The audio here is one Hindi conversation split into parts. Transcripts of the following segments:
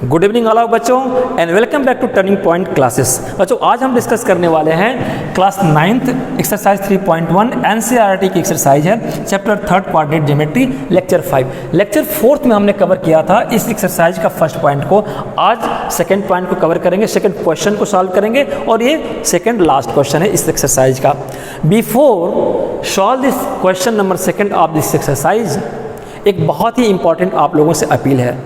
गुड इवनिंग ऑल बच्चों and welcome back to turning point classes. बच्चों आज हम डिस्कस करने वाले हैं क्लास 9th एक्सरसाइज 3.1 एनसीईआरटी की एक्सरसाइज है chapter 3 coordinate geometry lecture 5। Lecture 4 में हमने कवर किया था इस एक्सरसाइज का फर्स्ट पॉइंट को। आज सेकंड पॉइंट को कवर करेंगे, सेकंड क्वेश्चन को सॉल्व करेंगे और ये सेकंड लास्ट क्वेश्चन है इस एक्सरसाइज का। Before solve this question number second of this exercise, एक बहुत ही इंपॉर्टेंट आप लोगों से अपील है।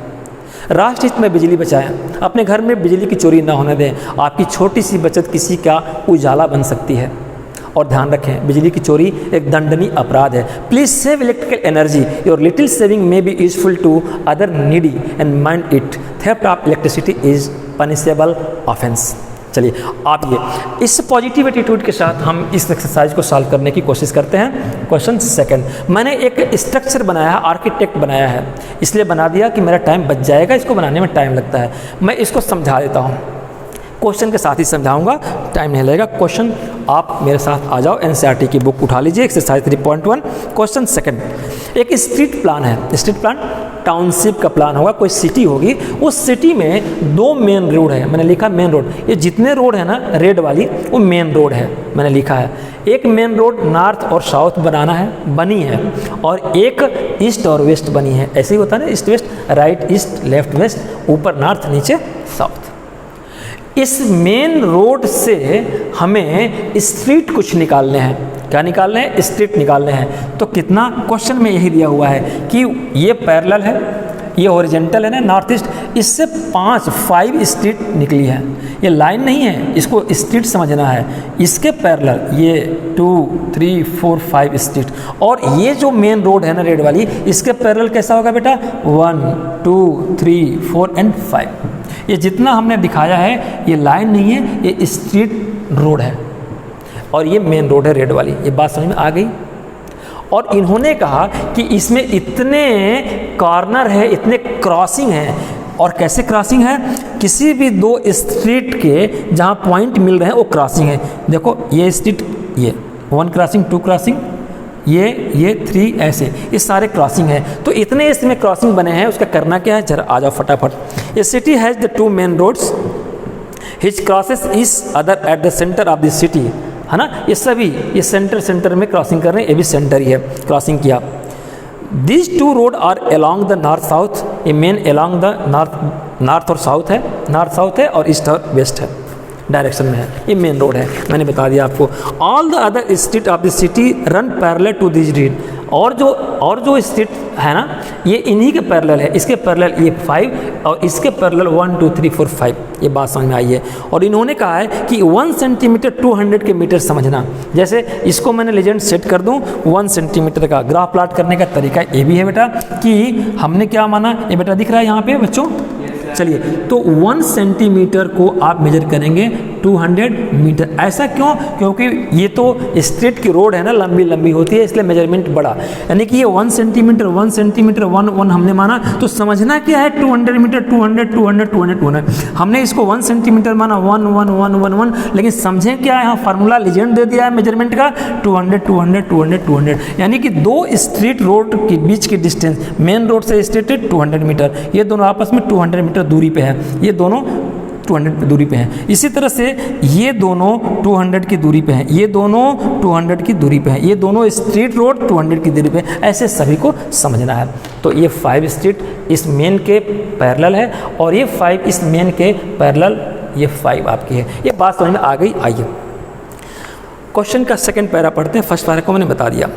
राष्ट्र हित में बिजली बचाएं, अपने घर में बिजली की चोरी ना होने दें। आपकी छोटी सी बचत किसी का उजाला बन सकती है। और ध्यान रखें, बिजली की चोरी एक दंडनीय अपराध है। Please save electrical energy, your little saving may be useful to other needy and mind it. Theft of electricity is punishable offence. चलिए आप ये इस पॉजिटिव एटीट्यूड के साथ हम इस एक्सरसाइज को सॉल्व करने की कोशिश करते हैं। क्वेश्चन सेकंड, मैंने एक स्ट्रक्चर बनाया है, आर्किटेक्ट बनाया है, इसलिए बना दिया कि मेरा टाइम बच जाएगा, इसको बनाने में टाइम लगता है। मैं इसको समझा देता हूँ, क्वेश्चन के साथ ही समझाऊंगा, टाइम नहीं लगेगा। क्वेश्चन आप मेरे साथ आ जाओ, एनसीईआरटी की बुक उठा लीजिए, एक्सरसाइज 3.1 क्वेश्चन सेकंड। एक स्ट्रीट प्लान है, स्ट्रीट प्लान टाउनशिप का प्लान होगा, कोई सिटी होगी, उस सिटी में दो मेन रोड है। मैंने लिखा मेन रोड, ये जितने रोड है ना रेड वाली वो मेन रोड है, मैंने लिखा है। एक मेन रोड नॉर्थ और साउथ बनाना है, बनी है, और एक ईस्ट और वेस्ट बनी है। ऐसे ही होता है ना, east west, right east left west, ऊपर नॉर्थ नीचे साउथ। इस मेन रोड से हमें स्ट्रीट कुछ निकालने हैं। क्या निकालने हैं? स्ट्रीट निकालने हैं। तो कितना, क्वेश्चन में यही दिया हुआ है कि ये पैरेलल है, ये हॉरिजॉन्टल है ना नॉर्थ ईस्ट, इससे 5 स्ट्रीट निकली है। ये लाइन नहीं है, इसको स्ट्रीट समझना है। इसके पैरेलल ये 2 3 4 5 स्ट्रीट, और ये जो मेन रोड है ना रेड वाली, इसके पैरेलल कैसा होगा बेटा? 1 2 3 4 एंड 5। ये जितना हमने दिखाया है ये लाइन नहीं है, ये स्ट्रीट रोड है, और ये मेन रोड है रेड वाली। ये बात समझ में आ गई? और इन्होंने कहा कि इसमें इतने कॉर्नर है, इतने क्रॉसिंग है। और कैसे क्रॉसिंग है? किसी भी दो स्ट्रीट के जहाँ पॉइंट मिल रहे हैं वो क्रॉसिंग है। देखो ये स्ट्रीट, ये 1 क्रॉसिंग 2 क्रॉसिंग, ये 3, ऐसे ये सारे क्रॉसिंग है। तो इतने इसमें क्रॉसिंग बने हैं, उसका करना क्या है? जरा आ जाओ फटाफट। ये city has the 2 main roads which crosses each other at the centre of the city, है ना। ये सभी ये सेंटर में क्रॉसिंग कर रहे हैं, ये भी सेंटर ही है, क्रॉसिंग किया। These 2 road are along the north south, ये मेन along द नॉर्थ और साउथ है, नॉर्थ साउथ है, और ईस्ट और वेस्ट है, डायरेक्शन में है। ये मेन रोड है, मैंने बता दिया आपको। All the other street of the city run parallel to this road, और जो स्ट्रीट है ना ये इन्हीं के पैरेलल है। इसके पैरेलल ये 5 और इसके पैरेलल 1 2 3 4 5। ये बात समझ में आई है। और इन्होंने कहा है कि 1 सेंटीमीटर 200 के मीटर समझना। जैसे इसको मैंने लेजेंड सेट कर दूं 1 सेंटीमीटर का। ग्राफ प्लॉट करने का तरीका ये भी है बेटा कि हमने क्या माना, ये बेटा दिख रहा है यहाँ पे बच्चों। चलिए, तो 1 सेंटीमीटर को आप मेजर करेंगे 200 मीटर। ऐसा क्यों? क्योंकि ये तो स्ट्रीट की रोड है ना, लंबी लंबी होती है, इसलिए मेजरमेंट बड़ा। यानी कि ये 1 सेंटीमीटर 1 सेंटीमीटर 1 हमने माना। तो समझना क्या है? 200 मीटर 200 200 200 200। हमने इसको 1 सेंटीमीटर माना 1 1 1 1 1, लेकिन समझें क्या है? यहाँ फार्मूला लीजेंड दे दिया है मेजरमेंट का 200 200 200 200। यानी कि दो स्ट्रीट रोड के बीच की डिस्टेंस, मेन रोड से स्ट्रीट 200 मीटर, ये दोनों आपस में 200 मीटर दूरी पे है, ये दोनों 200 दूरी पे हैं। इसी तरह से ये दोनों 200 की दूरी पे हैं, ये दोनों 200 की दूरी पे हैं, ये दोनों स्ट्रीट रोड 200 की दूरी पे। ऐसे सभी को समझना है। तो ये 5 स्ट्रीट इस मेन के पैरेलल है, और ये 5 इस मेन के पैरेलल, ये 5 आपकी है। ये बात समझ में आ गई? आइए क्वेश्चन का सेकंड पैरा पढ़ते हैं। फर्स्ट पैरा को मैंने बता दिया।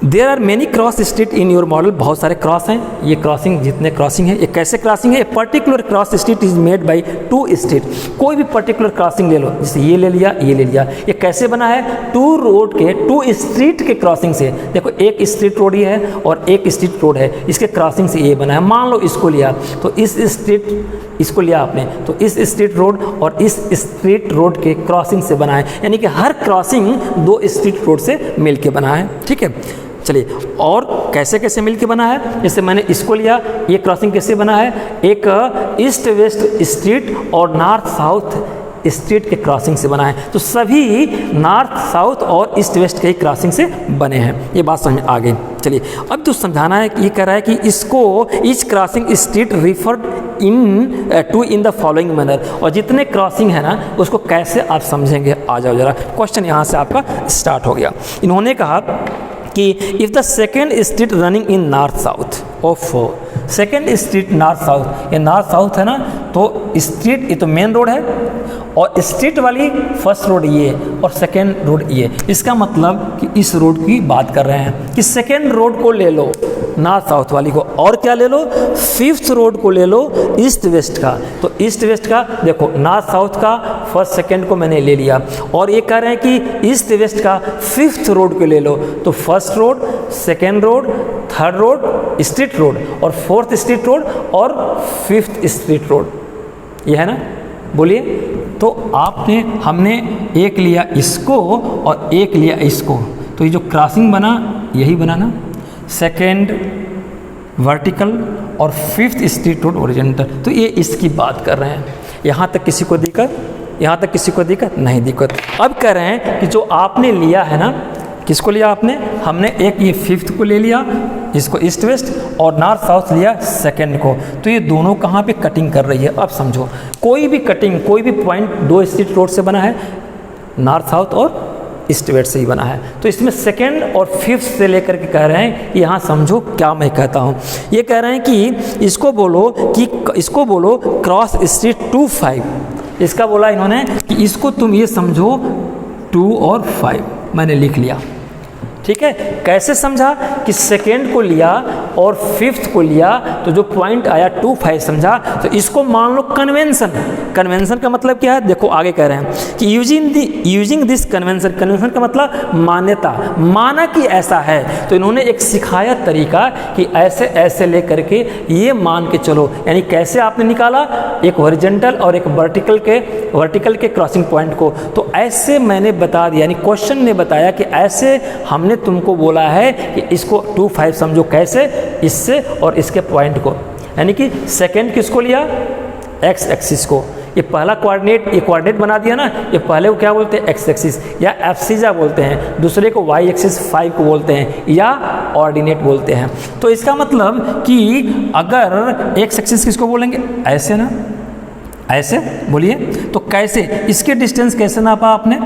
There are many cross street in your model, बहुत सारे क्रॉस हैं। ये क्रॉसिंग, जितने क्रॉसिंग है, ये कैसे क्रॉसिंग है? Particular cross street is made by 2 street. कोई भी पर्टिकुलर क्रॉसिंग ले लो, जैसे ये ले लिया, ये ले लिया। ये कैसे बना है? 2 रोड के 2 स्ट्रीट के क्रॉसिंग से। देखो एक स्ट्रीट रोड ही है और एक स्ट्रीट रोड है, इसके क्रॉसिंग से ये बना है। मान लो इसको लिया, तो इस स्ट्रीट, इसको लिया आपने, तो इस स्ट्रीट रोड और इस स्ट्रीट रोड के क्रॉसिंग से बना है। यानी कि हर क्रॉसिंग 2 स्ट्रीट रोड से मिल के बना है। ठीक है, चलिए, और कैसे कैसे मिलके बना है? जैसे मैंने इसको लिया, ये क्रॉसिंग कैसे बना है? एक ईस्ट वेस्ट स्ट्रीट और नॉर्थ साउथ स्ट्रीट के क्रॉसिंग से बना है। तो सभी नॉर्थ साउथ और ईस्ट वेस्ट के क्रॉसिंग से बने हैं। ये बात समझ में आ गई। चलिए अब जो समझाना है कि ये कह रहा है कि इसको each crossing street referred in the following manner, और जितने क्रॉसिंग है ना उसको कैसे आप समझेंगे। आ जाओ जरा, क्वेश्चन यहाँ से आपका स्टार्ट हो गया। इन्होंने कहा कि if the second street running in north south, ओफो सेकेंड स्ट्रीट नॉर्थ साउथ, ये नॉर्थ साउथ है ना, तो स्ट्रीट ये तो मेन रोड है और स्ट्रीट वाली फर्स्ट रोड ये और सेकेंड रोड ये। इसका मतलब कि इस रोड की बात कर रहे हैं कि सेकेंड रोड को ले लो नॉर्थ साउथ वाली को, और क्या ले लो, फिफ्थ रोड को ले लो ईस्ट वेस्ट का। तो ईस्ट वेस्ट का देखो, नॉर्थ साउथ का फर्स्ट सेकेंड को मैंने ले लिया, और ये कह रहे हैं कि ईस्ट वेस्ट का फिफ्थ रोड को ले लो। तो first road, second road, third road street road, और फोर्थ स्ट्रीट रोड, और फिफ्थ स्ट्रीट रोड, ये है ना, बोलिए। तो हमने एक लिया इसको और एक लिया इसको, तो ये जो क्रॉसिंग बना यही बना ना, सेकेंड वर्टिकल और फिफ्थ स्ट्रीट रोड ओरिजेंटल। तो ये इसकी बात कर रहे हैं। यहाँ तक किसी को दिक्कत, यहाँ तक किसी को दिक्कत नहीं दिक्कत। अब कह रहे हैं कि जो आपने लिया है ना, किसको लिया आपने, हमने एक ये फिफ्थ को ले लिया, इसको ईस्ट वेस्ट, और नॉर्थ साउथ लिया सेकेंड को। तो ये दोनों कहाँ पे कटिंग कर रही है। अब समझो, कोई भी कटिंग, कोई भी पॉइंट दो स्ट्रीट रोड से बना है, नॉर्थ साउथ और ईस्ट वेस्ट से ही बना है। तो इसमें सेकेंड और फिफ्थ से लेकर के कह रहे हैं, यहाँ समझो क्या मैं कहता हूँ। ये कह रहे हैं कि इसको बोलो क्रॉस स्ट्रीट 2 5। इसका बोला इन्होंने कि इसको तुम ये समझो 2 और 5, मैंने लिख लिया। ठीक है, कैसे समझा कि सेकेंड को लिया और फिफ्थ को लिया, तो जो पॉइंट आया 2 5 समझा। तो इसको मान लो कन्वेंशन। कन्वेंशन का मतलब क्या है, देखो आगे कह रहे हैं कि यूजिंग दिस कन्वेंशन, कन्वेंशन का मतलब मान्यता, माना कि ऐसा है। तो इन्होंने एक सिखाया तरीका कि ऐसे ऐसे ले करके ये मान के चलो, यानी कैसे आपने निकाला, एक हॉरिजॉन्टल और एक वर्टिकल के क्रॉसिंग पॉइंट को। तो ऐसे मैंने बता दिया, यानी क्वेश्चन ने बताया कि ऐसे हमने तुमको बोला है कि इसको 2 5 समझो, कैसे, इससे और इसके पॉइंट को। यानी कि सेकेंड किसको लिया, एक्स एक्सिस को। ये पहला कोऑर्डिनेट, ये कोऑर्डिनेट बना दिया ना, ये पहले को क्या बोलते हैं, एक्स एक्सिस या एब्सिसा बोलते हैं, दूसरे को वाई एक्सिस 5 को बोलते हैं या ऑर्डिनेट बोलते हैं। तो इसका मतलब कि अगर एक्स एक्सिस किसको बोलेंगे, ऐसे ना, ऐसे बोलिए। तो कैसे, इसके डिस्टेंस कैसे नापा आपने,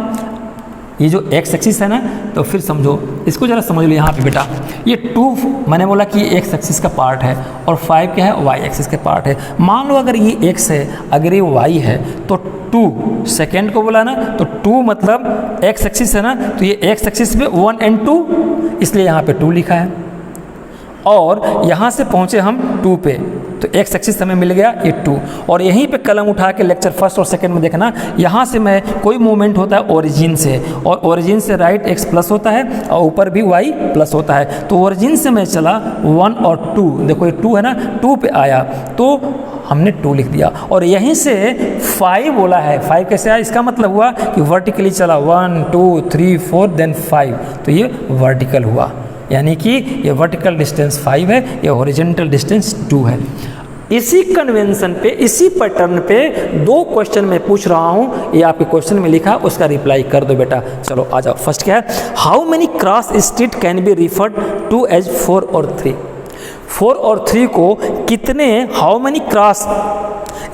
ये जो एक्स एक्सिस है ना, तो फिर समझो, इसको जरा समझ लो यहाँ पे बेटा। ये 2 मैंने बोला कि ये एक्स एक्सिस का पार्ट है और 5 क्या है, वाई एक्सिस का पार्ट है। मान लो अगर ये एक्स है, अगर ये वाई है, तो 2 सेकेंड को बोला ना, तो 2 मतलब एक्स एक्सिस है ना, तो ये एक्स एक्सिस पे 1 और 2, इसलिए यहाँ पे 2 लिखा है। और यहाँ से पहुँचे हम 2 पे, तो एक्स एक्सिस हमें मिल गया ये 2। और यहीं पे कलम उठा के लेक्चर फर्स्ट और सेकंड में देखना, यहाँ से मैं कोई मूवमेंट होता है ओरिजिन से, और ओरिजिन से राइट एक्स प्लस होता है और ऊपर भी वाई प्लस होता है। तो ओरिजिन से मैं चला 1 और 2, देखो ये 2 है ना, 2 पे आया तो हमने 2 लिख दिया। और यहीं से 5 बोला है, 5 कैसे आया, इसका मतलब हुआ कि वर्टिकली चला 1 2 3 4 देन 5, तो ये वर्टिकल हुआ, यानी कि ये वर्टिकल डिस्टेंस 5 है, ये हॉरिजॉन्टल डिस्टेंस 2 है। इसी कन्वेंशन पे, इसी पैटर्न पे 2 क्वेश्चन मैं पूछ रहा हूँ, ये आपके क्वेश्चन में लिखा, उसका रिप्लाई कर दो बेटा। चलो आ जाओ। फर्स्ट क्या है, how many cross street can be referred to as 4 और 3। 4 और 3 को कितने, how many cross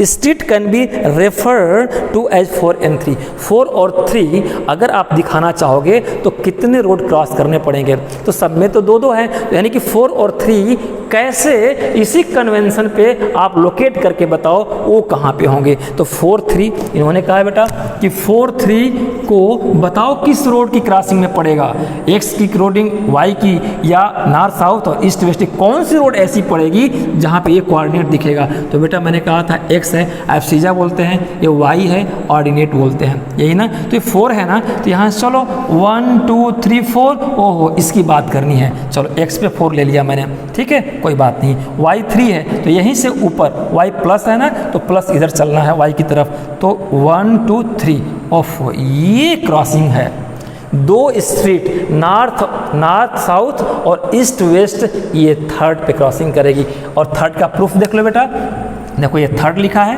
street can be refer to as 4 and 3। 4 और 3 अगर आप दिखाना चाहोगे तो कितने रोड क्रॉस करने पड़ेंगे, तो सब में तो 2-2 है, यानी कि 4 और 3 कैसे इसी कन्वेंशन पे आप लोकेट करके बताओ वो कहाँ पे होंगे। तो 4 3 इन्होंने कहा है बेटा कि 4 3 को बताओ किस रोड की क्रॉसिंग में पड़ेगा, एक्स की रोडिंग, वाई की, या नॉर्थ साउथ और ईस्ट वेस्ट की, कौन सी रोड ऐसी पड़ेगी जहाँ पे ये कोऑर्डिनेट दिखेगा। तो बेटा मैंने कहा था एक्स है, एब्सिसा बोलते हैं, ये वाई है, ऑर्डिनेट बोलते हैं, यही ना। तो ये 4 है ना, तो यहाँ चलो 1 2 3 4, ओहो इसकी बात करनी है, चलो एक्स पे 4 ले लिया मैंने, ठीक है कोई बात नहीं। वाई 3 है, तो यहीं से ऊपर वाई प्लस है ना, तो प्लस इधर चलना है वाई की तरफ, तो 1 2 3, ओफ ये क्रॉसिंग है, दो स्ट्रीट नॉर्थ साउथ और ईस्ट वेस्ट ये थर्ड पे क्रॉसिंग करेगी। और थर्ड का प्रूफ देख लो बेटा, देखो ये थर्ड लिखा है,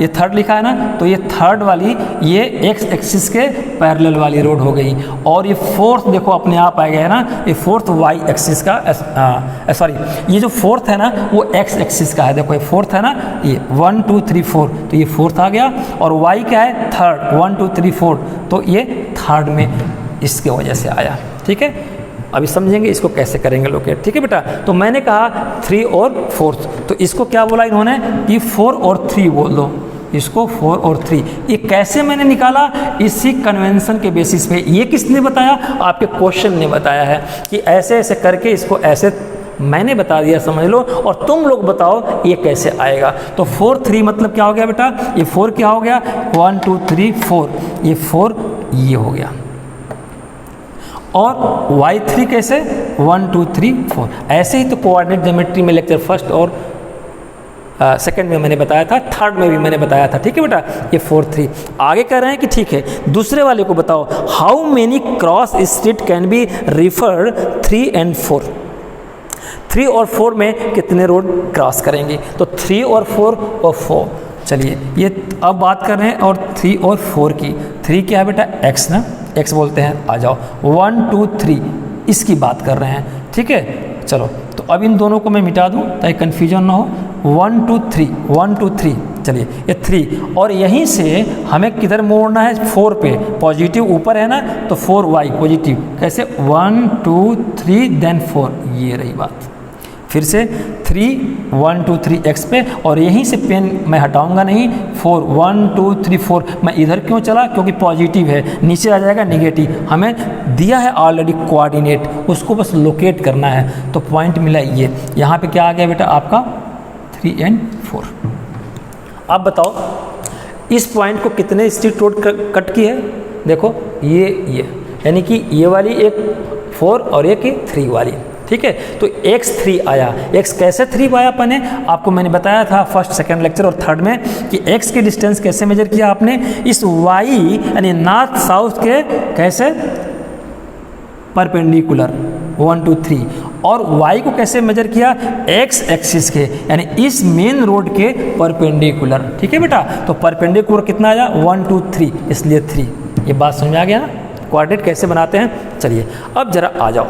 ये थर्ड लिखा है ना, तो ये थर्ड वाली ये एक्स एक्सिस के पैरेलल वाली रोड हो गई। और ये फोर्थ देखो अपने आप आ गया है ना, ये फोर्थ वाई एक्सिस का सॉरी ये जो फोर्थ है ना वो एक्स एक्सिस का है। देखो ये फोर्थ है ना, ये 1 2 3 4 तो ये फोर्थ आ गया। और वाई क्या है थर्ड 1 2 3 4 तो ये थर्ड में इसके वजह से आया। ठीक है, अभी समझेंगे इसको कैसे करेंगे लोकेट। ठीक है बेटा, तो मैंने कहा 3 और 4, तो इसको क्या बोला इन्होंने कि 4 और 3 बोल दो, इसको 4 और 3। ये कैसे मैंने निकाला, इसी कन्वेंशन के बेसिस पे। ये किसने बताया, आपके क्वेश्चन ने बताया है कि ऐसे ऐसे करके इसको ऐसे मैंने बता दिया, समझ लो। और तुम लोग बताओ ये कैसे आएगा। तो 4 3 मतलब क्या हो गया बेटा, ये 4 क्या हो गया 1 2 3 4, ये 4 ये हो गया। और y3 कैसे 1 2 3 4। ऐसे ही तो कोऑर्डिनेट ज्योमेट्री में लेक्चर फर्स्ट और सेकंड में मैंने बताया था, थर्ड में भी मैंने बताया था। ठीक है बेटा, ये 4 3 आगे कह रहे हैं कि ठीक है दूसरे वाले को बताओ, how many cross street can be referred 3 and 4। 3 और 4 में कितने रोड क्रॉस करेंगे, तो 3 और 4 और 4। चलिए ये अब बात कर रहे हैं और 3 और 4 की। 3 क्या है बेटा x ना, x बोलते हैं, आ जाओ 1 2 3 इसकी बात कर रहे हैं। ठीक है, चलो तो अब इन दोनों को मैं मिटा दूं ताकि कन्फ्यूजन ना हो। 1 2 3 1 2 3, चलिए ये 3 और यहीं से हमें किधर मोड़ना है 4 पे, पॉजिटिव ऊपर है ना तो 4y पॉजिटिव। कैसे 1 2 3 देन 4, ये रही बात। फिर से 3 1 2 3 x पे, और यहीं से पेन मैं हटाऊंगा नहीं, 4 1 2 3 4। मैं इधर क्यों चला, क्योंकि पॉजिटिव है, नीचे आ जाएगा नेगेटिव। हमें दिया है ऑलरेडी कोऑर्डिनेट, उसको बस लोकेट करना है। तो पॉइंट मिला ये, यहाँ पे क्या आ गया बेटा आपका 3 and 4। अब बताओ इस पॉइंट को कितने स्ट्रीट रोड कट की है, देखो ये यानी कि ये वाली एक 4 और एक 3 वाली। ठीक है, तो x 3 आया। x कैसे 3 आया अपने, आपको मैंने बताया था फर्स्ट सेकंड लेक्चर और थर्ड में कि x की डिस्टेंस कैसे मेजर किया आपने, इस y यानी नॉर्थ साउथ के कैसे परपेंडिकुलर 1 2 3, और y को कैसे मेजर किया x एक्सिस के यानी इस मेन रोड के परपेंडिकुलर। ठीक है बेटा, तो परपेंडिकुलर कितना आया 1 2 3, इसलिए 3। ये बात समझ में आ गया ना, कोऑर्डिनेट कैसे बनाते हैं। चलिए अब जरा आ जाओ,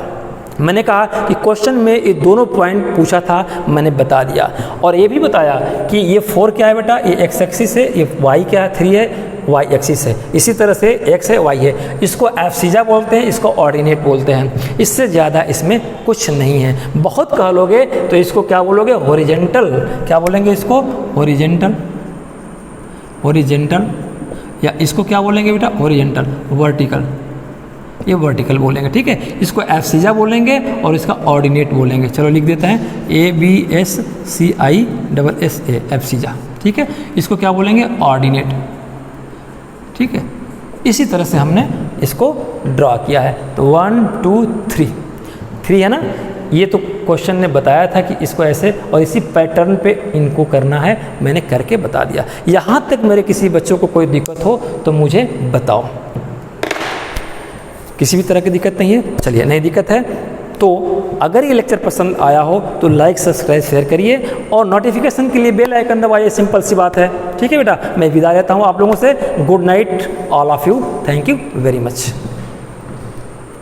मैंने कहा कि क्वेश्चन में ये दोनों पॉइंट पूछा था, मैंने बता दिया। और ये भी बताया कि ये 4 क्या है बेटा, ये x एक्सिस है, ये y क्या है 3 है, y एक्सिस है। इसी तरह से x है y है, इसको एब्सिजा बोलते हैं, इसको ऑर्डिनेट बोलते हैं। इससे ज़्यादा इसमें कुछ नहीं है। बहुत कह लोगे तो इसको क्या बोलोगे हॉरिजेंटल, क्या बोलेंगे इसको हॉरिजेंटल, या इसको क्या बोलेंगे बेटा हॉरिजेंटल वर्टिकल, ये वर्टिकल बोलेंगे। ठीक है, इसको एब्सिजा बोलेंगे और इसका ऑर्डिनेट बोलेंगे। चलो लिख देते हैं ABSCISSA एब्सिजा। ठीक है, इसको क्या बोलेंगे ऑर्डिनेट। ठीक है, इसी तरह से हमने इसको ड्रॉ किया है। तो 1 2 3 है ना, ये तो क्वेश्चन ने बताया था कि इसको ऐसे और इसी पैटर्न पे इनको करना है, मैंने करके बता दिया। यहाँ तक मेरे किसी बच्चों को कोई दिक्कत हो तो मुझे बताओ, किसी भी तरह की दिक्कत नहीं है। चलिए नहीं दिक्कत है तो अगर ये लेक्चर पसंद आया हो तो लाइक सब्सक्राइब शेयर करिए और नोटिफिकेशन के लिए बेल आइकन दबाइए, सिंपल सी बात है। ठीक है बेटा, मैं विदा लेता हूँ आप लोगों से। Good night all of you, thank you very much.